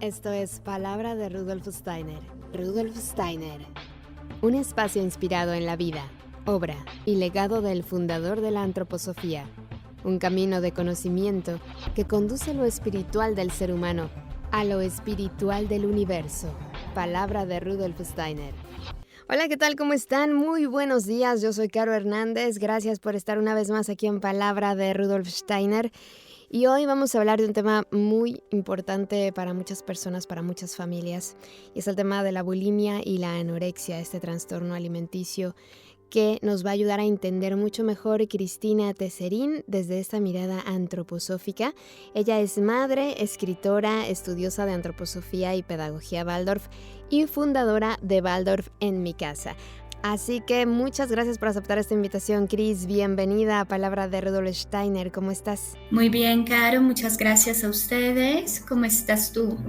Esto es Palabra de Rudolf Steiner. Rudolf Steiner. Un espacio inspirado en la vida, obra y legado del fundador de la antroposofía. Un camino de conocimiento que conduce lo espiritual del ser humano a lo espiritual del universo. Palabra de Rudolf Steiner. Hola, ¿qué tal? ¿Cómo están? Muy buenos días. Yo soy Caro Hernández. Gracias por estar una vez más aquí en Palabra de Rudolf Steiner. Y hoy vamos a hablar de un tema muy importante para muchas personas, para muchas familias. Y es el tema de la bulimia y la anorexia, este trastorno alimenticio que nos va a ayudar a entender mucho mejor Cristina Tesserín desde esta mirada antroposófica. Ella es madre, escritora, estudiosa de antroposofía y pedagogía Waldorf y fundadora de Waldorf en mi casa. Así que muchas gracias por aceptar esta invitación, Cris. Bienvenida a Palabra de Rudolf Steiner. ¿Cómo estás? Muy bien, Caro. Muchas gracias a ustedes. ¿Cómo estás tú?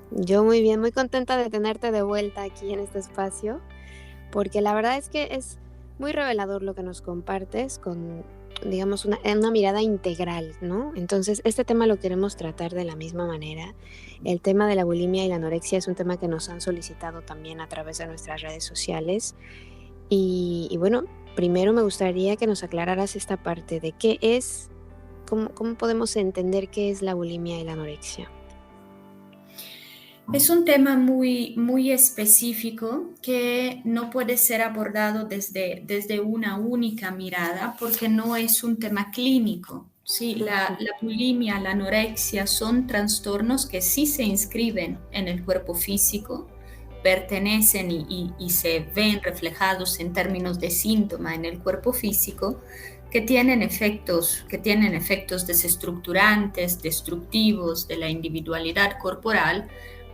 Yo muy bien, muy contenta de tenerte de vuelta aquí en este espacio, porque la verdad es que es muy revelador lo que nos compartes con, digamos, una mirada integral, ¿no? Entonces, este tema lo queremos tratar de la misma manera. El tema de la bulimia y la anorexia es un tema que nos han solicitado también a través de nuestras redes sociales. Y bueno, primero me gustaría que nos aclararas esta parte de qué es, cómo podemos entender qué es la bulimia y la anorexia. Es un tema muy específico que no puede ser abordado desde una única mirada porque no es un tema clínico. Sí, la bulimia, la anorexia son trastornos que sí se inscriben en el cuerpo físico, pertenecen y se ven reflejados en términos de síntoma en el cuerpo físico, que tienen efectos desestructurantes, destructivos de la individualidad corporal,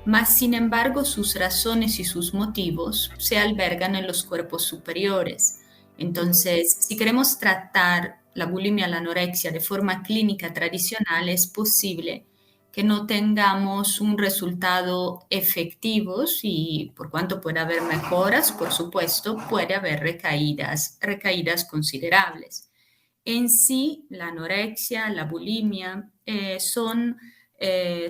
mas sin embargo sus razones y sus motivos se albergan en los cuerpos superiores. Entonces, si queremos tratar la bulimia, la anorexia de forma clínica tradicional, es posible que no tengamos un resultado efectivo y por cuanto puede haber mejoras, por supuesto, puede haber recaídas considerables. En sí, la anorexia, la bulimia son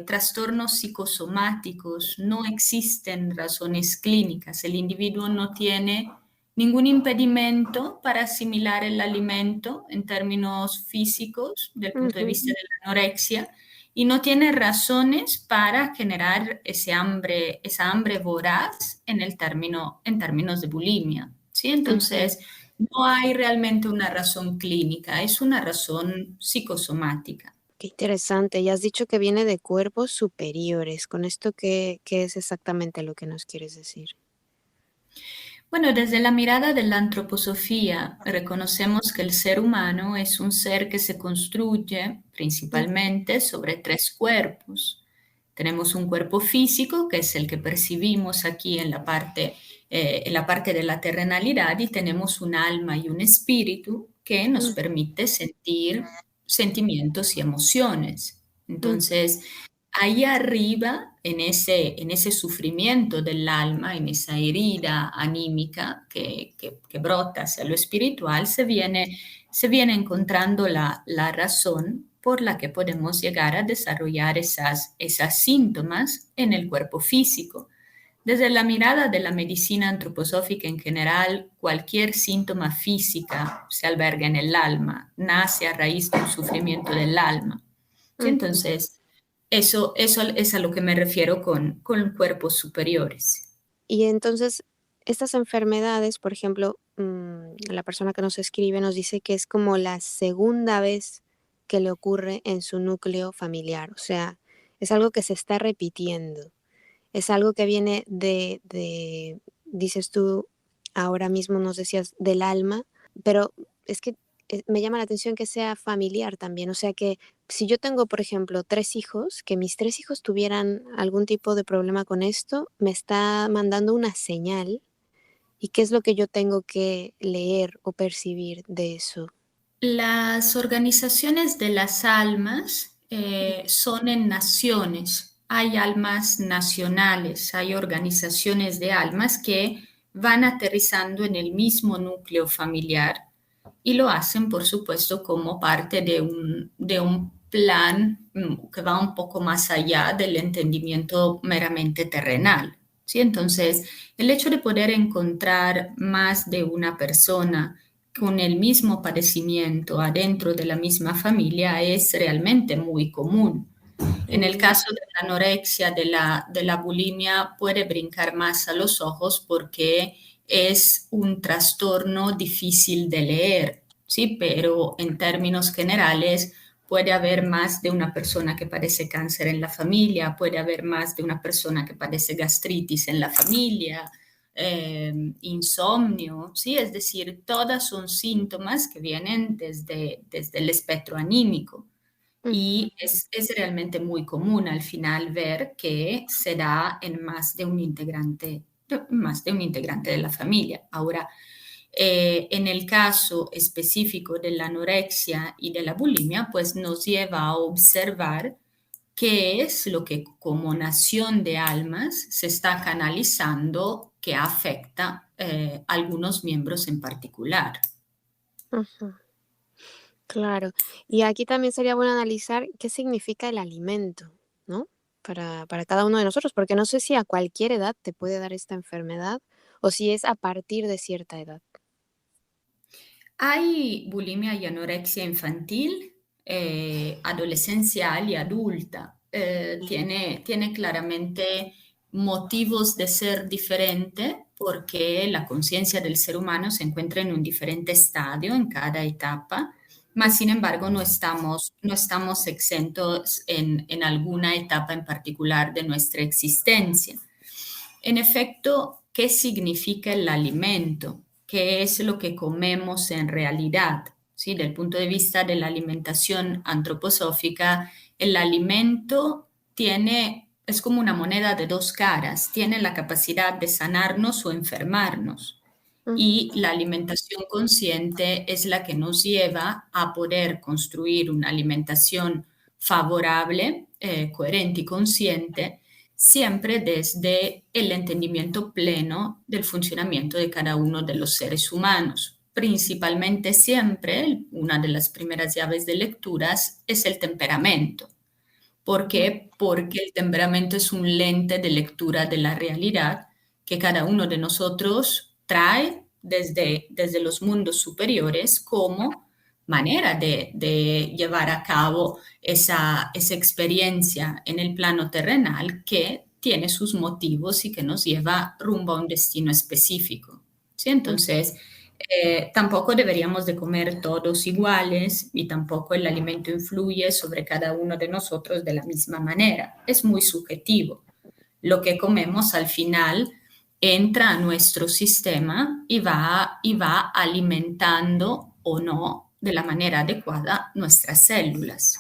trastornos psicosomáticos, no existen razones clínicas. El individuo no tiene ningún impedimento para asimilar el alimento en términos físicos, del punto de vista de la anorexia, y no tiene razones para generar esa hambre voraz en términos de bulimia. ¿Sí? Entonces, no hay realmente una razón clínica, es una razón psicosomática. Qué interesante. Y has dicho que viene de cuerpos superiores. ¿Con esto qué es exactamente lo que nos quieres decir? Bueno, desde la mirada de la antroposofía, reconocemos que el ser humano es un ser que se construye principalmente sobre tres cuerpos. Tenemos un cuerpo físico, que es el que percibimos aquí en la parte de la terrenalidad, y tenemos un alma y un espíritu que nos permite sentir sentimientos y emociones. Entonces, ahí arriba, en ese sufrimiento del alma, en esa herida anímica que brota hacia lo espiritual, se viene encontrando la razón por la que podemos llegar a desarrollar esas síntomas en el cuerpo físico. Desde la mirada de la medicina antroposófica en general, cualquier síntoma física se alberga en el alma, nace a raíz del sufrimiento del alma. ¿Sí? Entonces, eso es a lo que me refiero con cuerpos superiores. Y entonces, estas enfermedades, por ejemplo, la persona que nos escribe nos dice que es como la segunda vez que le ocurre en su núcleo familiar. O sea, es algo que se está repitiendo. Es algo que viene dices tú, ahora mismo nos decías del alma, pero es que me llama la atención que sea familiar también. O sea que si yo tengo, por ejemplo, 3 hijos, que mis 3 hijos tuvieran algún tipo de problema con esto, me está mandando una señal. ¿Y qué es lo que yo tengo que leer o percibir de eso? Las organizaciones de las almas son en naciones. Hay almas nacionales, hay organizaciones de almas que van aterrizando en el mismo núcleo familiar y lo hacen, por supuesto, como parte de un plan que va un poco más allá del entendimiento meramente terrenal. ¿Sí? Entonces, el hecho de poder encontrar más de una persona con el mismo padecimiento adentro de la misma familia es realmente muy común. En el Mm, caso de la anorexia, de la bulimia, puede brincar más a los ojos porque es un trastorno difícil de leer, ¿sí? Pero en términos generales puede haber más de una persona que padece cáncer en la familia, puede haber más de una persona que padece gastritis en la familia, insomnio, ¿sí? Es decir, todas son síntomas que vienen desde el espectro anímico. ujú, Y es realmente muy común al final ver que se da en más de un integrante de la familia. Ahora, en el caso específico de la anorexia y de la bulimia, pues nos lleva a observar qué es lo que como nación de almas se está canalizando que afecta a algunos miembros en particular. ujú. Claro. Y aquí también sería bueno analizar qué significa el alimento, ¿no? Para cada uno de nosotros, porque no sé si a cualquier edad te puede dar esta enfermedad o si es a partir de cierta edad. Hay bulimia y anorexia infantil, adolescencial y adulta. Tiene claramente motivos de ser diferente porque la conciencia del ser humano se encuentra en un diferente estadio en cada etapa, mas sin Ujú, embargo no estamos exentos en alguna etapa en particular de nuestra existencia. En efecto, ¿qué significa el alimento? ¿Qué es lo que comemos en realidad? ¿Sí? Del punto de vista de la alimentación antroposófica, el alimento es como una moneda de dos caras, tiene la capacidad de sanarnos o enfermarnos. Y ujú, la alimentación consciente es la que nos lleva a poder construir una alimentación favorable, coherente y consciente, siempre desde el entendimiento pleno del funcionamiento de cada uno de los seres humanos. Principalmente siempre, una de las primeras llaves de lecturas es el temperamento. ¿Por ujú, qué? Porque el temperamento es un lente de lectura de la realidad que cada uno de nosotros trae desde los mundos superiores como manera de llevar a cabo esa experiencia en el plano terrenal que tiene sus motivos y que nos lleva rumbo a un destino específico. ¿Sí? ujú. Entonces, tampoco deberíamos de comer todos iguales y tampoco el alimento influye sobre cada uno de nosotros de la misma manera. Es muy subjetivo. Lo que comemos al final entra a nuestro sistema y va alimentando o no de la manera adecuada nuestras células.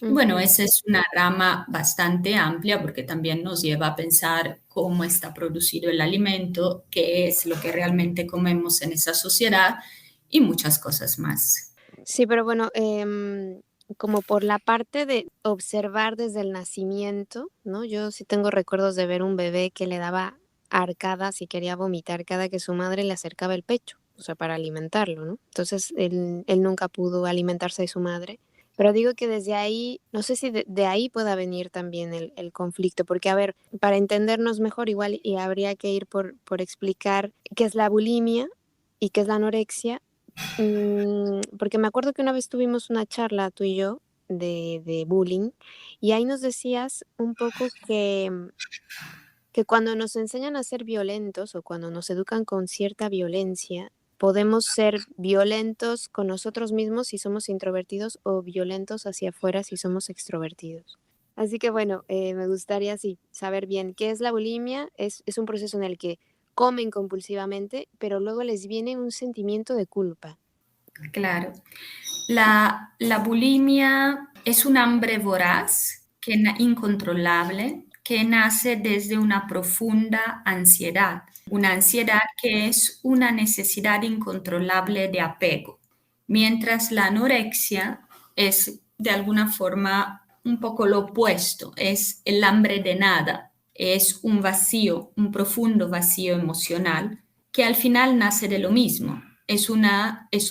Y bueno, Ujú. esa es una rama bastante amplia porque también nos lleva a pensar cómo está producido el alimento, qué es lo que realmente comemos en esa sociedad y muchas cosas más. Sí, pero bueno, como por la parte de observar desde el nacimiento, ¿no? Yo sí tengo recuerdos de ver un bebé que le daba arcadas y quería vomitar cada que su madre le acercaba el pecho, o sea, para alimentarlo, ¿no? Entonces, él nunca pudo alimentarse de su madre. Pero digo que desde ahí, no sé si de ahí pueda venir también el conflicto, porque a ver, para entendernos mejor igual y habría que ir por explicar qué es la bulimia y qué es la anorexia. Porque me acuerdo que una vez tuvimos una charla tú y yo de bullying, y ahí nos decías un poco que cuando nos enseñan a ser violentos o cuando nos educan con cierta violencia, podemos ser violentos con nosotros mismos si somos introvertidos o violentos hacia afuera si somos extrovertidos. Así que bueno, me gustaría sí, saber bien qué es la bulimia. Es un proceso en el que comen compulsivamente, pero luego les viene un sentimiento de culpa. Claro. La bulimia es un hambre voraz, incontrolable, que nace desde una profunda ansiedad, una ansiedad que es una necesidad incontrolable de apego, mientras la anorexia es de alguna forma un poco lo opuesto, es el hambre de nada, es un vacío, un profundo vacío emocional que al final nace de lo mismo, es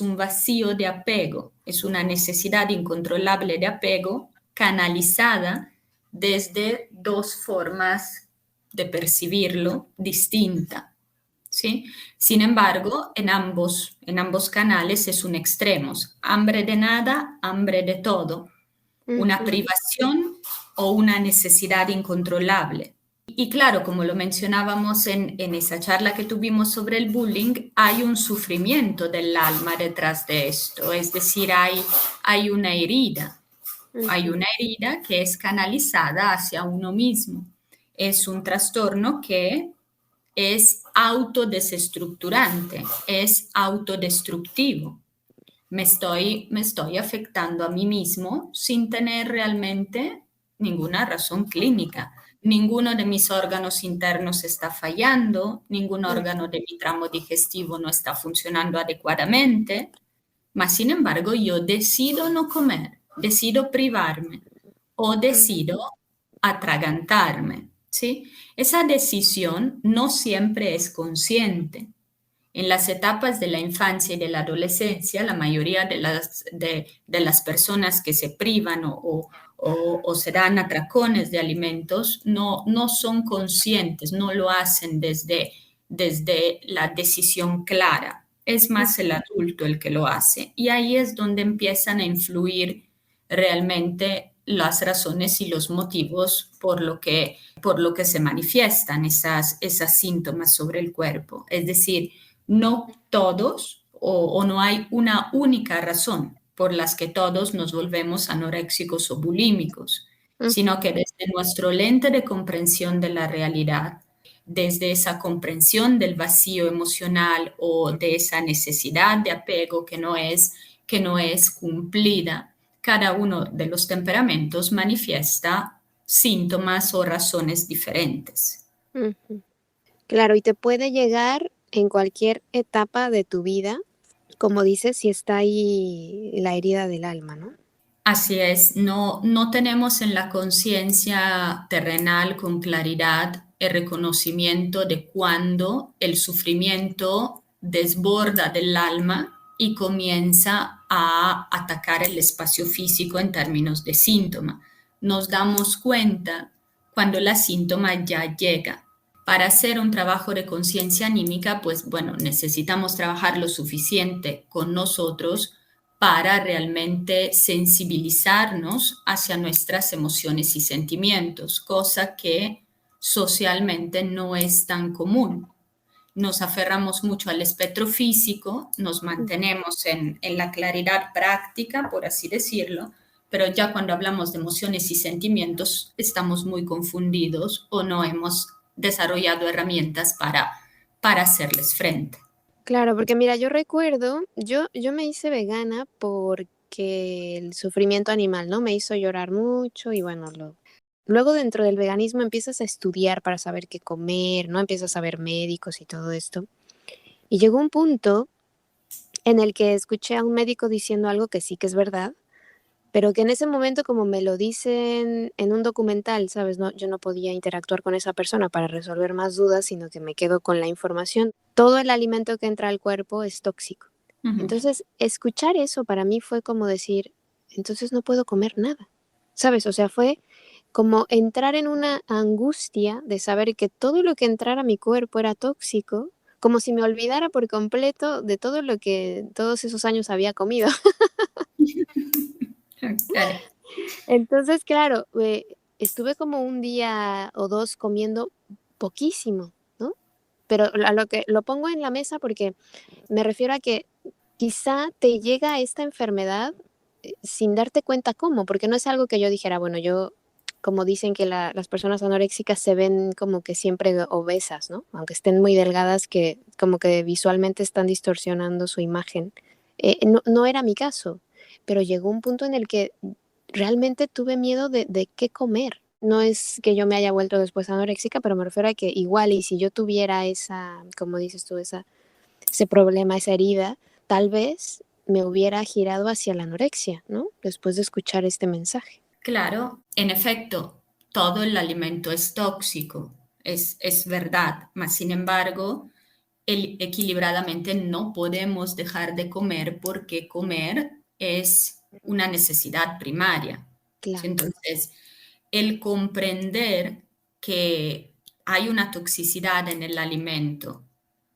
un vacío de apego, es una necesidad incontrolable de apego canalizada desde dos formas de percibirlo distinta, ¿sí? Sin embargo, en ambos canales es un extremo, hambre de nada, hambre de todo, una Ujú, privación o una necesidad incontrolable. Y claro, como lo mencionábamos en esa charla que tuvimos sobre el bullying, hay un sufrimiento del alma detrás de esto, es decir, hay hay ujú, una herida que es canalizada hacia uno mismo. Es un trastorno que es autodesestructurante, es autodestructivo. Me estoy afectando a mí mismo sin tener realmente ninguna razón clínica. Ninguno de mis órganos internos está fallando, ningún ujú, órgano de mi tramo digestivo no está funcionando adecuadamente, mas sin embargo yo decido no comer, decido privarme o decido atragantarme, ¿sí? Esa decisión no siempre es consciente. En las etapas de la infancia y de la adolescencia, la mayoría de las personas que se privan o se dan atracones de alimentos no son conscientes, no lo hacen desde la decisión clara. Es más el ujú. adulto el que lo hace. Y ahí es donde empiezan a influir realmente las razones y los motivos por lo que se manifiestan esas síntomas sobre el cuerpo. Es decir, no todos o no hay una única razón por las que todos nos volvemos anoréxicos o bulímicos, sino que desde nuestro lente de comprensión de la realidad, desde esa comprensión del vacío emocional o de esa necesidad de apego que no es cumplida, cada uno de los temperamentos manifiesta síntomas o razones diferentes. Ujú. Claro, y te puede llegar en cualquier etapa de tu vida, como dices, si está ahí la herida del alma, ¿no? Así es, no tenemos en la conciencia terrenal con claridad el reconocimiento de cuando el sufrimiento desborda del alma y comienza a atacar el espacio físico en términos de síntoma. Nos damos cuenta cuando la síntoma ya llega. Para hacer un trabajo de conciencia anímica, pues bueno, necesitamos trabajar lo suficiente con nosotros para realmente sensibilizarnos hacia nuestras emociones y sentimientos, cosa que socialmente no es tan común. Nos aferramos mucho al espectro físico, nos mantenemos en la claridad práctica, por así decirlo, pero ya cuando hablamos de emociones y sentimientos estamos muy confundidos o no hemos desarrollado herramientas para hacerles frente. Claro, porque mira, yo recuerdo, yo me hice vegana porque el sufrimiento animal, ¿no? Me hizo llorar mucho y bueno, luego dentro del veganismo empiezas a estudiar para saber qué comer, ¿no? Empiezas a ver médicos y todo esto. Y llegó un punto en el que escuché a un médico diciendo algo que sí que es verdad, pero que en ese momento, como me lo dicen en un documental, ¿sabes? No, yo no podía interactuar con esa persona para resolver más dudas, sino que me quedo con la información. Todo el alimento que entra al cuerpo es tóxico. Ujú. Entonces, escuchar eso para mí fue como decir, entonces no puedo comer nada, ¿sabes? O sea, fue como entrar en una angustia de saber que todo lo que entrara a mi cuerpo era tóxico, como si me olvidara por completo de todo lo que todos esos años había comido. Ok. Entonces, claro, estuve como un día o 2 comiendo poquísimo, ¿no? Pero a lo que lo pongo en la mesa porque me refiero a que quizá te llega esta enfermedad, sin darte cuenta cómo, porque no es algo que yo dijera, bueno, yo como dicen que las personas anoréxicas se ven como que siempre obesas, ¿no? Aunque estén muy delgadas, que como que visualmente están distorsionando su imagen. No era mi caso, pero llegó un punto en el que realmente tuve miedo de qué comer. No es que yo me haya vuelto después anoréxica, pero me refiero a que igual y si yo tuviera esa, como dices tú, ese problema, esa herida, tal vez me hubiera girado hacia la anorexia, ¿no? Después de escuchar este mensaje. Claro, en efecto, todo el alimento es tóxico, es verdad, mas sin embargo, equilibradamente no podemos dejar de comer porque comer es una necesidad primaria. ¿Sí? Claro. Entonces, el comprender que hay una toxicidad en el alimento,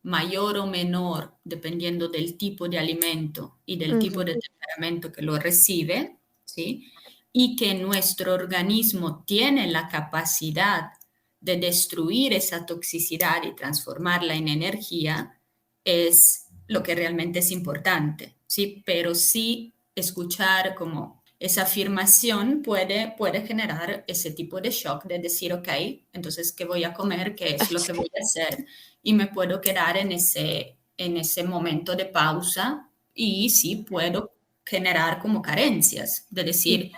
mayor o menor, dependiendo del tipo de alimento y del tipo de temperamento que lo recibe, ¿sí? Y que nuestro organismo tiene la capacidad de destruir esa toxicidad y transformarla en energía, es lo que realmente es importante, ¿sí? Pero sí escuchar como esa afirmación puede generar ese tipo de shock de decir, ok, entonces, ¿qué voy a comer? ¿Qué es lo que voy a hacer? Y me puedo quedar en ese momento de pausa y sí puedo generar como carencias, de decir,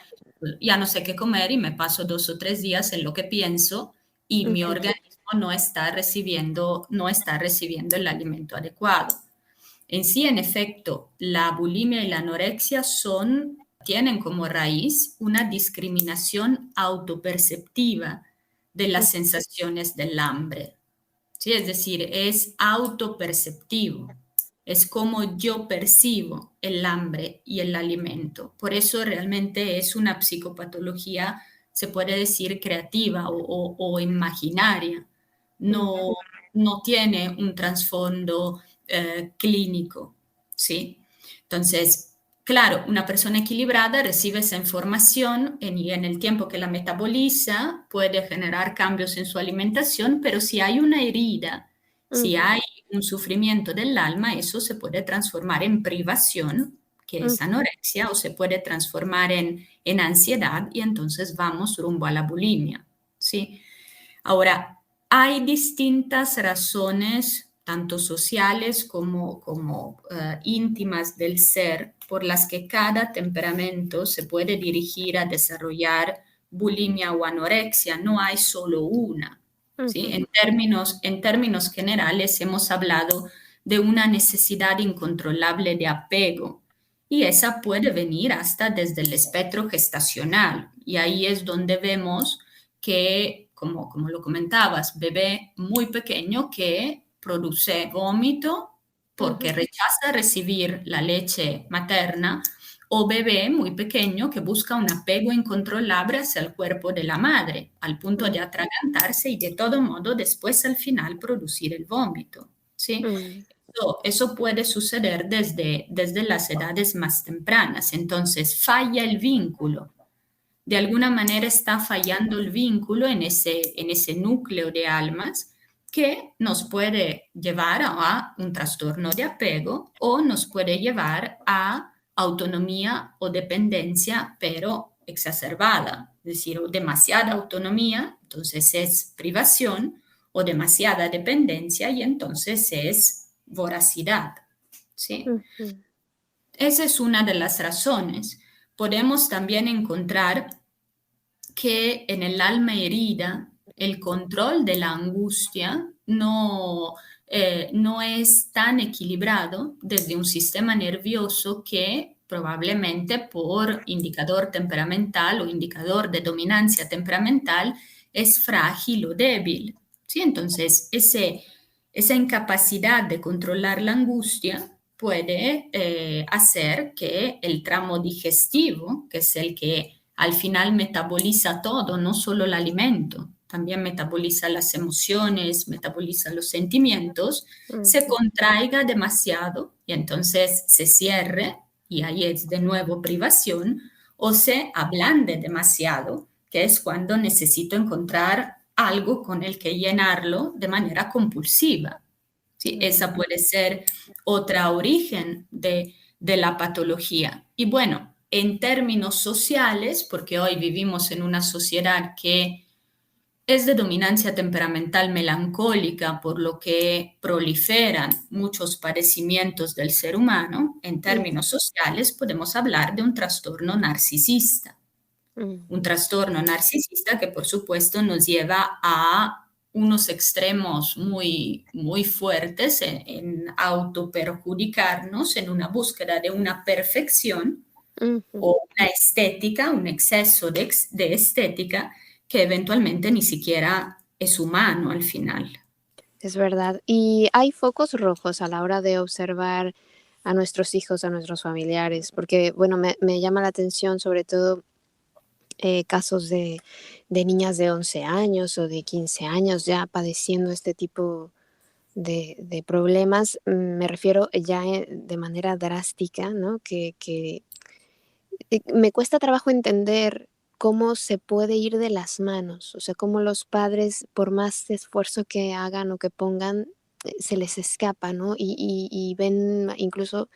ya no sé qué comer y me paso 2 o 3 días en lo que pienso y mi organismo no está recibiendo el alimento adecuado. En sí, en efecto, la bulimia y la anorexia tienen como raíz una discriminación autoperceptiva de las sensaciones del hambre. ¿Sí? Es decir, es autoperceptivo. Es como yo percibo el hambre y el alimento. Por eso realmente es una psicopatología, se puede decir, creativa o imaginaria. No, no tiene un trasfondo clínico, ¿sí? Entonces, claro, una persona equilibrada recibe esa información y en el tiempo que la metaboliza puede generar cambios en su alimentación, pero si hay una herida, si hay un sufrimiento del alma, eso se puede transformar en privación, que es anorexia, o se puede transformar en ansiedad y entonces vamos rumbo a la bulimia, ¿sí? Ahora, hay distintas razones, tanto sociales como íntimas del ser, por las que cada temperamento se puede dirigir a desarrollar bulimia o anorexia. No hay solo una. ¿Sí? En términos generales, hemos hablado de una necesidad incontrolable de apego y esa puede venir hasta desde el espectro gestacional. Y ahí es donde vemos que, como lo comentabas, bebé muy pequeño que produce vómito porque rechaza recibir la leche materna, o bebé muy pequeño que busca un apego incontrolable hacia el cuerpo de la madre, al punto de atragantarse y de todo modo después al final producir el vómito. ¿Sí? Eso puede suceder desde las edades más tempranas. Entonces, falla el vínculo. De alguna manera está fallando el vínculo en ese núcleo de almas que nos puede llevar a un trastorno de apego o nos puede llevar a autonomía o dependencia, pero exacerbada. Es decir, o demasiada autonomía, entonces es privación, o demasiada dependencia y entonces es voracidad. ¿Sí? Esa es una de las razones. Podemos también encontrar que en el alma herida el control de la angustia no es tan equilibrado desde un sistema nervioso que probablemente por indicador temperamental o indicador de dominancia temperamental es frágil o débil. ¿Sí? Entonces, esa incapacidad de controlar la angustia puede hacer que el tramo digestivo, que es el que al final metaboliza todo, no solo el alimento, también metaboliza las emociones, metaboliza los sentimientos, se contraiga demasiado y entonces se cierre, y ahí es de nuevo privación, o se ablande demasiado, que es cuando necesito encontrar algo con el que llenarlo de manera compulsiva. ¿Sí? Esa puede ser otra origen de la patología. Y bueno, en términos sociales, porque hoy vivimos en una sociedad que es de dominancia temperamental melancólica, por lo que proliferan muchos padecimientos del ser humano, en términos sociales podemos hablar de un trastorno narcisista. Un trastorno narcisista que por supuesto nos lleva a unos extremos muy, muy fuertes en autoperjudicarnos, en una búsqueda de una perfección o una estética, un exceso de estética que eventualmente ni siquiera es humano al final. Es verdad. Y hay focos rojos a la hora de observar a nuestros hijos, a nuestros familiares, porque, bueno, me llama la atención sobre todo casos de niñas de 11 años o de 15 años ya padeciendo este tipo de problemas. Me refiero ya de manera drástica, ¿no? Me cuesta trabajo entender cómo se puede ir de las manos, o sea, cómo los padres, por más esfuerzo que hagan o que pongan, se les escapa, ¿no? Y ven, incluso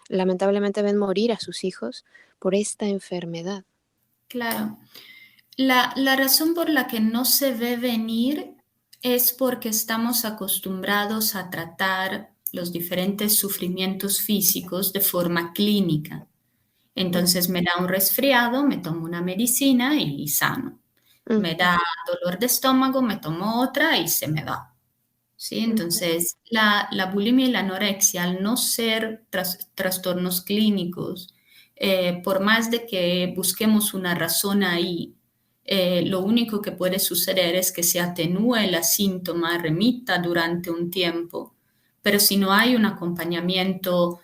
lamentablemente ven morir a sus hijos por esta enfermedad. Claro. La razón por la que no se ve venir es porque estamos acostumbrados a tratar los diferentes sufrimientos físicos de forma clínica. Mm, Entonces me da un resfriado, me tomo una medicina y sano. Me ujú, da dolor de estómago, me tomo otra y se me va. ¿Sí? ujú, Entonces, la bulimia y la anorexia, al no ser trastornos clínicos, por más de que busquemos una razón ahí, lo único que puede suceder es que se atenúe el síntoma, remita durante un tiempo, pero si no hay un acompañamiento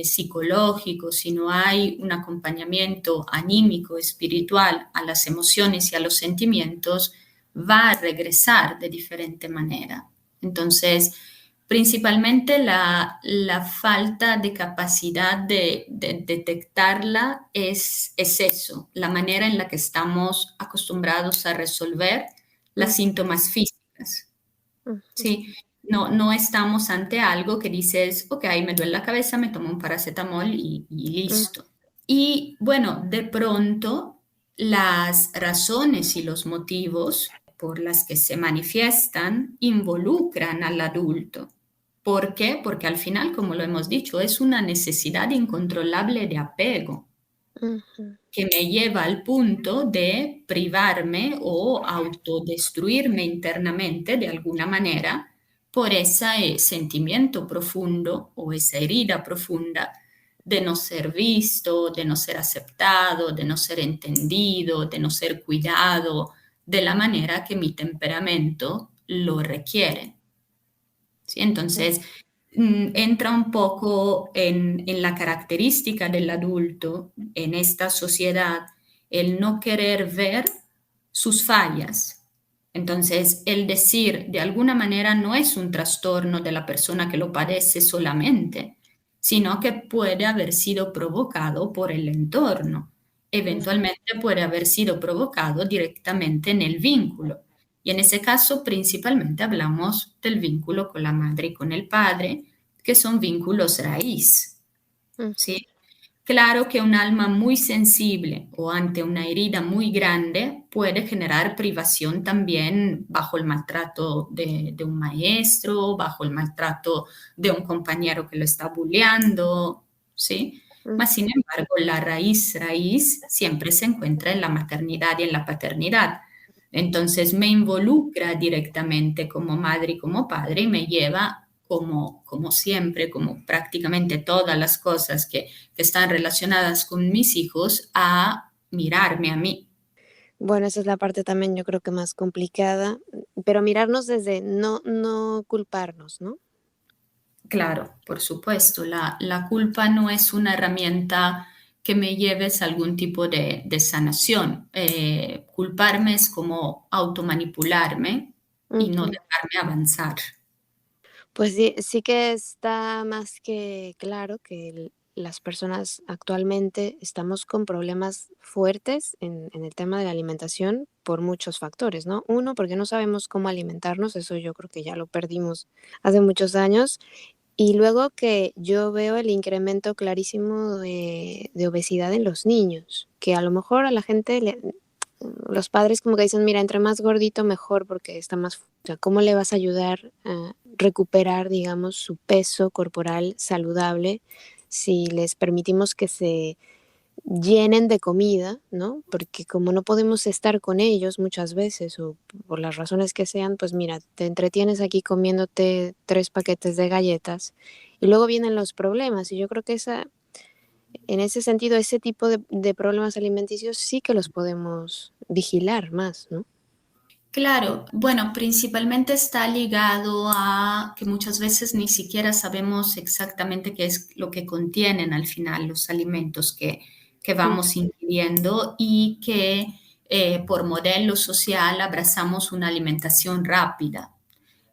psicológico, si no hay un acompañamiento anímico, espiritual a las emociones y a los sentimientos, va a regresar de diferente manera. Entonces, principalmente la falta de capacidad de detectarla es eso, la manera en la que estamos acostumbrados a resolver las ujú, síntomas físicas. ujú, Sí, no estamos ante algo que dices, ok, me duele la cabeza, me tomo un paracetamol y mm, listo. Y bueno, de pronto las razones y los motivos por las que se manifiestan involucran al adulto. ¿Por qué? Porque al final, como lo hemos dicho, es una necesidad incontrolable de apego ujú, que me lleva al punto de privarme o autodestruirme internamente de alguna manera por ese sentimiento profundo o esa herida profunda de no ser visto, de no ser aceptado, de no ser entendido, de no ser cuidado de la manera que mi temperamento lo requiere. ¿Sí? mm, Entonces, entra un poco en la característica del adulto en esta sociedad el no querer ver sus fallas. Entonces, el decir de alguna manera no es un trastorno de la persona que lo padece solamente, sino que puede haber sido provocado por el entorno. ujú. Eventualmente puede haber sido provocado directamente en el vínculo. Y en ese caso, principalmente hablamos del vínculo con la madre y con el padre, que son vínculos raíz, Ujú, ¿sí? Claro que un alma muy sensible o ante una herida muy grande puede generar privación también bajo el maltrato de un maestro, bajo el maltrato de un compañero que lo está bulleando, ¿sí? Mas, ujú, sin embargo, la raíz siempre se encuentra en la maternidad y en la paternidad. Entonces me involucra directamente como madre y como padre y me lleva como siempre, como prácticamente todas las cosas que están relacionadas con mis hijos a mirarme a mí. Bueno, esa es la parte también yo creo que más complicada, pero mirarnos desde no culparnos, ¿no? Claro, por supuesto, la culpa no es una herramienta que me lleves a algún tipo de sanación. Culparme es como automanipularme y no Ujú. dejarme avanzar. Pues sí, sí que está más que claro que las personas actualmente estamos con problemas fuertes en el tema de la alimentación por muchos factores, ¿no? Uno, porque no sabemos cómo alimentarnos, eso yo creo que ya lo perdimos hace muchos años. Y luego que yo veo el incremento clarísimo de obesidad en los niños, que a lo mejor a la gente, los padres como que dicen, mira, entre más gordito mejor porque está más, o sea, ¿cómo le vas a ayudar a recuperar, digamos, su peso corporal saludable si les permitimos que se llenen de comida, ¿no? Porque como no podemos estar con ellos muchas veces o por las razones que sean, pues mira, te entretienes aquí comiéndote 3 paquetes de galletas y luego vienen los problemas. Y yo creo que en ese sentido, ese tipo de problemas alimenticios sí que los podemos vigilar más, ¿no? Claro, bueno, principalmente está ligado a que muchas veces ni siquiera sabemos exactamente qué es lo que contienen al final los alimentos que Mm, vamos ingiriendo y que por modelo social abrazamos una alimentación rápida.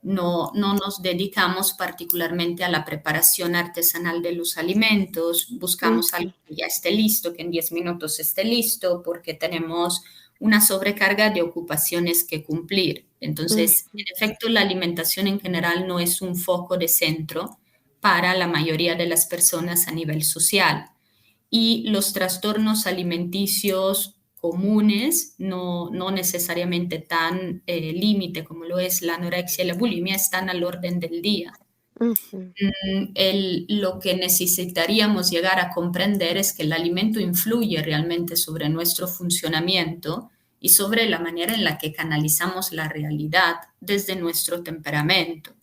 No nos dedicamos particularmente a la preparación artesanal de los alimentos, buscamos algo ujú, que ya esté listo, que en 10 minutos esté listo, porque tenemos una sobrecarga de ocupaciones que cumplir. Entonces, ujú, en efecto, la alimentación en general no es un foco de centro para la mayoría de las personas a nivel social y los trastornos alimenticios comunes, no necesariamente tan límite como lo es la anorexia y la bulimia, están al orden del día. ujú, Lo que necesitaríamos llegar a comprender es que el alimento influye realmente sobre nuestro funcionamiento y sobre la manera en la que canalizamos la realidad desde nuestro temperamento.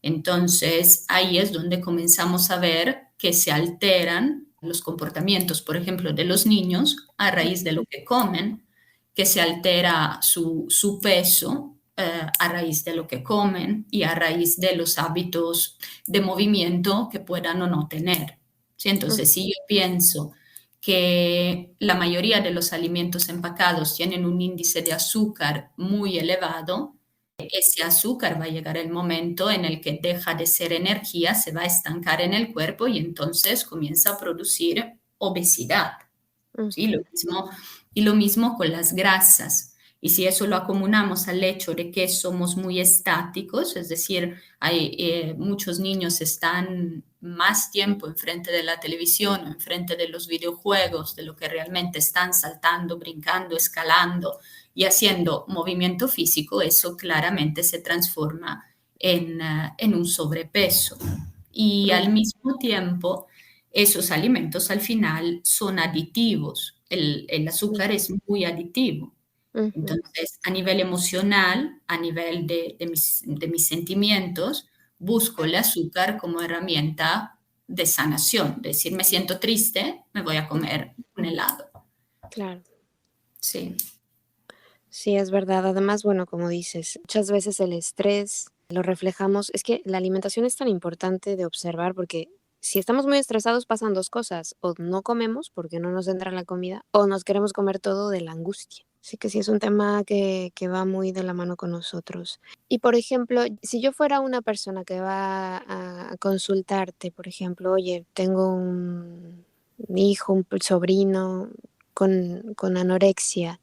Entonces, ahí es donde comenzamos a ver que se alteran los comportamientos, por ejemplo, de los niños a raíz de lo que comen, que se altera su peso a raíz de lo que comen y a raíz de los hábitos de movimiento que puedan o no tener. ¿Sí? ujú, Entonces, si yo pienso que la mayoría de los alimentos empacados tienen un índice de azúcar muy elevado, ese azúcar va a llegar el momento en el que deja de ser energía, se va a estancar en el cuerpo y entonces comienza a producir obesidad. ¿Sí? ujú, Y lo mismo con las grasas. Y si eso lo acomodamos al hecho de que somos muy estáticos, es decir, muchos niños están más tiempo enfrente de la televisión o enfrente de los videojuegos de lo que realmente están saltando, brincando, escalando y haciendo movimiento físico, eso claramente se transforma en un sobrepeso. Y ujú, al mismo tiempo, esos alimentos al final son aditivos. El azúcar es muy aditivo. ujú, Entonces, a nivel emocional, a nivel de mis sentimientos, busco el azúcar como herramienta de sanación. Decir, me siento triste, me voy a comer un helado. claro. Sí. Sí, es verdad. Además, bueno, como dices, muchas veces el estrés lo reflejamos. Es que la alimentación es tan importante de observar porque si estamos muy estresados pasan dos cosas, o no comemos porque no nos entra la comida, o nos queremos comer todo de la angustia. Así que sí es un tema que va muy de la mano con nosotros. Y por ejemplo, si yo fuera una persona que va a consultarte, por ejemplo, oye, tengo un hijo, un sobrino con anorexia.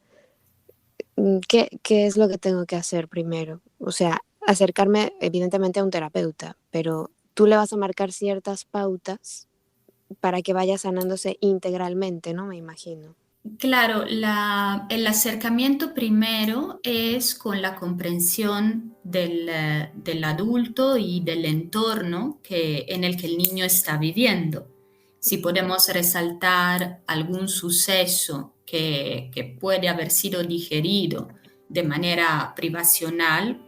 ¿Qué es lo que tengo que hacer primero? O sea, acercarme evidentemente a un terapeuta, pero tú le vas a marcar ciertas pautas para que vaya sanándose integralmente, ¿no? Me imagino. Claro, el acercamiento primero es con la comprensión del adulto y del entorno en el que el niño está viviendo. Si podemos resaltar algún suceso que puede haber sido digerido de manera privacional,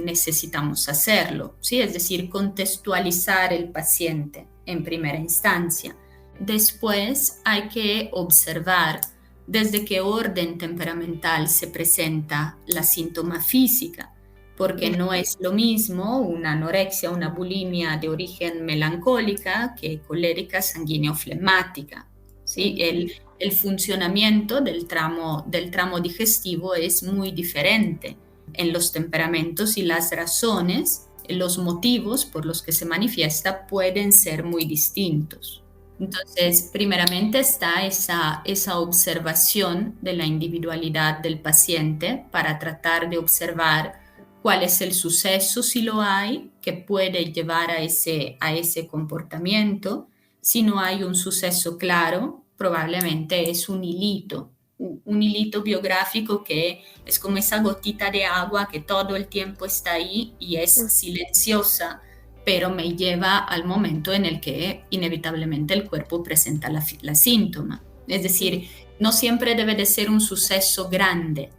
necesitamos hacerlo, ¿sí? Es decir, contextualizar el paciente en primera instancia. Después hay que observar desde qué orden temperamental se presenta la síntoma física, porque Mm, no es lo mismo una anorexia, una bulimia de origen melancólica que colérica sanguíneo-flemática. ¿Sí? ujú, El funcionamiento del tramo digestivo es muy diferente en los temperamentos y las razones, los motivos por los que se manifiesta pueden ser muy distintos. Entonces, primeramente está esa observación de la individualidad del paciente para tratar de observar cuál es el suceso, si lo hay, que puede llevar a ese comportamiento. Si no hay un suceso claro, probablemente es un hilito biográfico que es como esa gotita de agua que todo el tiempo está ahí y es mm, silenciosa, pero me lleva al momento en el que inevitablemente el cuerpo presenta la síntoma. Es mm, decir, no siempre debe de ser un suceso grande,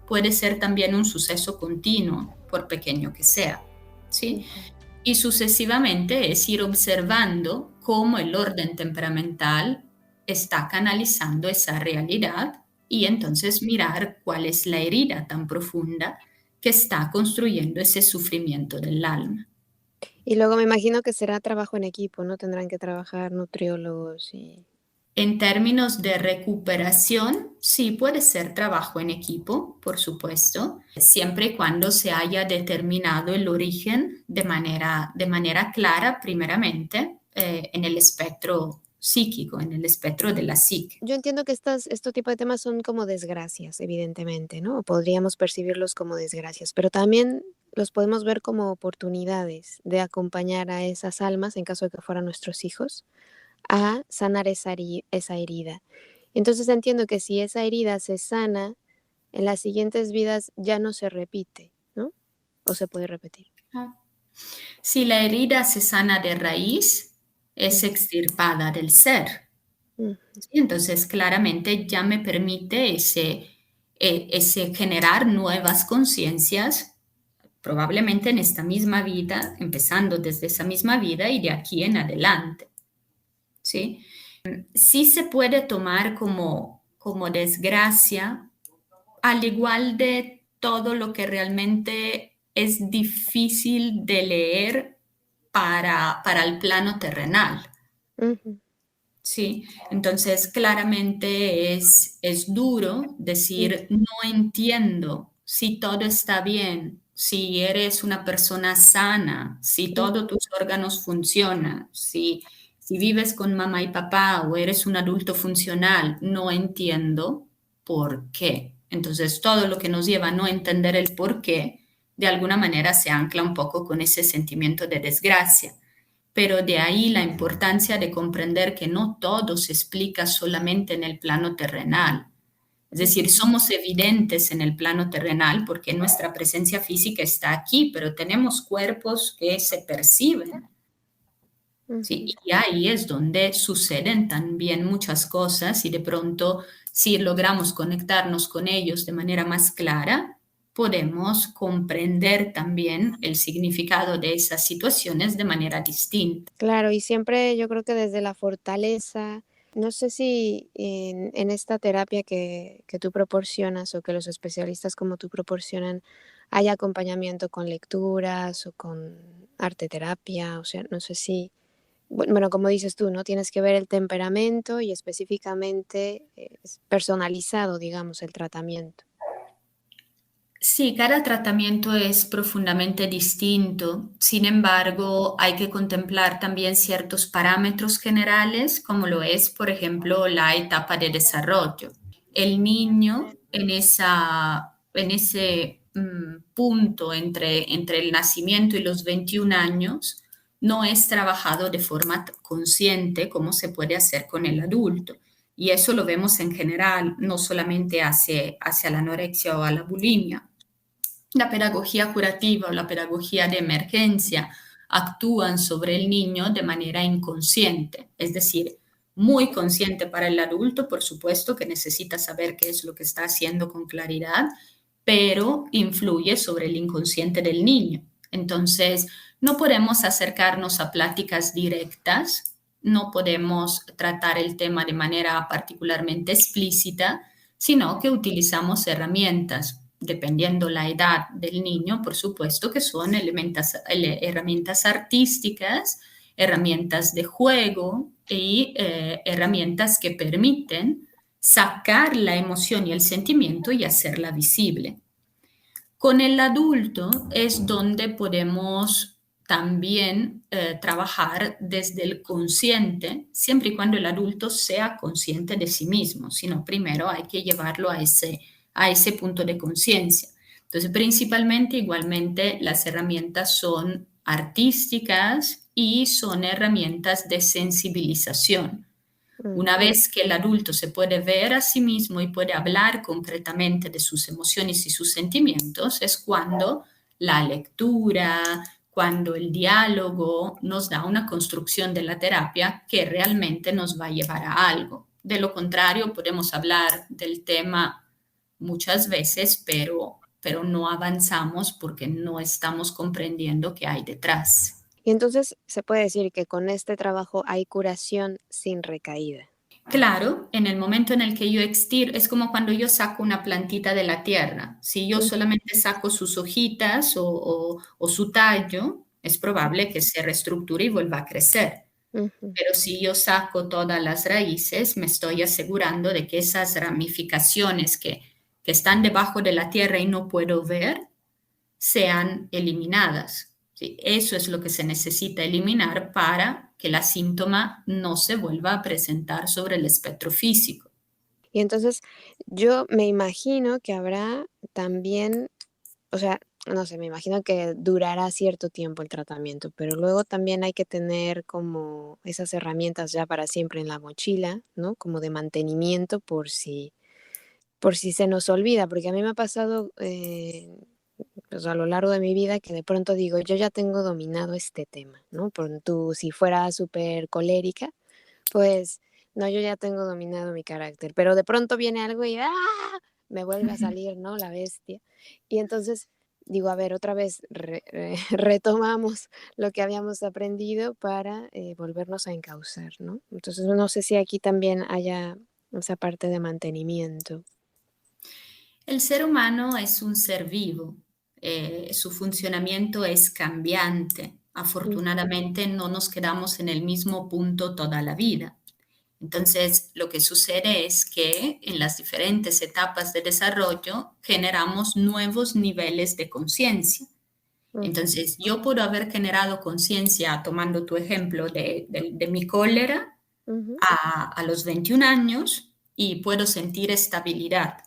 puede ser también un suceso continuo, por pequeño que sea, ¿sí? ujú, Y sucesivamente es ir observando cómo el orden temperamental está canalizando esa realidad y entonces mirar cuál es la herida tan profunda que está construyendo ese sufrimiento del alma. Y luego me imagino que será trabajo en equipo, ¿no? Tendrán que trabajar nutriólogos y... En términos de recuperación, sí puede ser trabajo en equipo, por supuesto, siempre y cuando se haya determinado el origen de manera clara, primeramente, en el espectro psíquico, en el espectro de la psique. Yo entiendo que este tipo de temas son como desgracias, evidentemente, ¿no? O podríamos percibirlos como desgracias, pero también los podemos ver como oportunidades de acompañar a esas almas, en caso de que fueran nuestros hijos, a sanar esa herida. Entonces entiendo que si esa herida se sana, en las siguientes vidas ya no se repite, ¿no? O se puede repetir. Ah. Si la herida se sana de raíz, es Mm, extirpada del ser. mm, ¿Sí? Entonces, claramente ya me permite ese generar nuevas conciencias, probablemente en esta misma vida, empezando desde esa misma vida y de aquí en adelante. ¿Sí? Sí se puede tomar como desgracia, al igual de todo lo que realmente es difícil de leer para el plano terrenal. ujú, Sí, entonces claramente es duro mm, decir, no entiendo si todo está bien, si eres una persona sana, si mm, todos tus órganos funcionan, si vives con mamá y papá o eres un adulto funcional, no entiendo por qué. Entonces todo lo que nos lleva a no entender el por qué, de alguna manera se ancla un poco con ese sentimiento de desgracia, pero de ahí la importancia de comprender que no todo se explica solamente en el plano terrenal. Es decir, ujú, somos evidentes en el plano terrenal porque nuestra presencia física está aquí, pero tenemos cuerpos que se perciben. ¿Sí? ujú. Y ahí es donde suceden también muchas cosas y de pronto si logramos conectarnos con ellos de manera más clara, podemos comprender también el significado de esas situaciones de manera distinta. Claro, y siempre yo creo que desde la fortaleza, no sé si en esta terapia que tú proporcionas o que los especialistas como tú proporcionan, hay acompañamiento con lecturas o con arte terapia, o sea, no sé si, bueno, como dices tú, ¿no? Tienes que ver el temperamento y específicamente es personalizado, digamos, el tratamiento. Sí, cada tratamiento es profundamente distinto. Sin embargo, hay que contemplar también ciertos parámetros generales, como lo es, por ejemplo, la etapa de desarrollo. El niño en ese punto entre el nacimiento y los 21 años no es trabajado de forma consciente como se puede hacer con el adulto. Y eso lo vemos en general, no solamente hacia la anorexia o a la bulimia. La pedagogía curativa o la pedagogía de emergencia actúan sobre el niño de manera inconsciente, es decir, muy consciente para el adulto, por supuesto, que necesita saber qué es lo que está haciendo con claridad, pero influye sobre el inconsciente del niño. Entonces, no podemos acercarnos a pláticas directas, no podemos tratar el tema de manera particularmente explícita, sino que utilizamos herramientas, dependiendo la edad del niño, por supuesto, que son herramientas artísticas, herramientas de juego y herramientas que permiten sacar la emoción y el sentimiento y hacerla visible. Con el adulto es donde podemos también trabajar desde el consciente, siempre y cuando el adulto sea consciente de sí mismo, sino primero hay que llevarlo a ese punto de conciencia. Entonces, principalmente, igualmente, las herramientas son artísticas y son herramientas de sensibilización. Mm. Una vez que el adulto se puede ver a sí mismo y puede hablar concretamente de sus emociones y sus sentimientos, es cuando la lectura, cuando el diálogo nos da una construcción de la terapia que realmente nos va a llevar a algo. De lo contrario, podemos hablar del tema muchas veces, pero no avanzamos porque no estamos comprendiendo qué hay detrás. Y entonces se puede decir que con este trabajo hay curación sin recaída. Claro, en el momento en el que yo extiro, es como cuando yo saco una plantita de la tierra. Si yo Mm, solamente saco sus hojitas o su tallo, es probable que se reestructure y vuelva a crecer. ujú. Pero si yo saco todas las raíces, me estoy asegurando de que esas ramificaciones que están debajo de la tierra y no puedo ver, sean eliminadas. ¿Sí? Eso es lo que se necesita eliminar para que la síntoma no se vuelva a presentar sobre el espectro físico. Y entonces yo me imagino que habrá también, o sea, no sé, me imagino que durará cierto tiempo el tratamiento, pero luego también hay que tener como esas herramientas ya para siempre en la mochila, ¿no? Como de mantenimiento por si se nos olvida, porque a mí me ha pasado pues a lo largo de mi vida que de pronto digo, yo ya tengo dominado este tema, ¿no? Por tú, si fuera súper colérica, pues no, yo ya tengo dominado mi carácter, pero de pronto viene algo y ¡ah! Me vuelve a salir, ¿no? La bestia. Y entonces digo, a ver, otra vez retomamos lo que habíamos aprendido para volvernos a encauzar, ¿no? Entonces no sé si aquí también haya esa parte de mantenimiento. El ser humano es un ser vivo, su funcionamiento es cambiante. Ujú, Afortunadamente no nos quedamos en el mismo punto toda la vida. Entonces, lo que sucede es que en las diferentes etapas de desarrollo generamos nuevos niveles de conciencia. ujú, Entonces, yo puedo haber generado conciencia, tomando tu ejemplo de mi cólera, ujú, a los 21 años y puedo sentir estabilidad,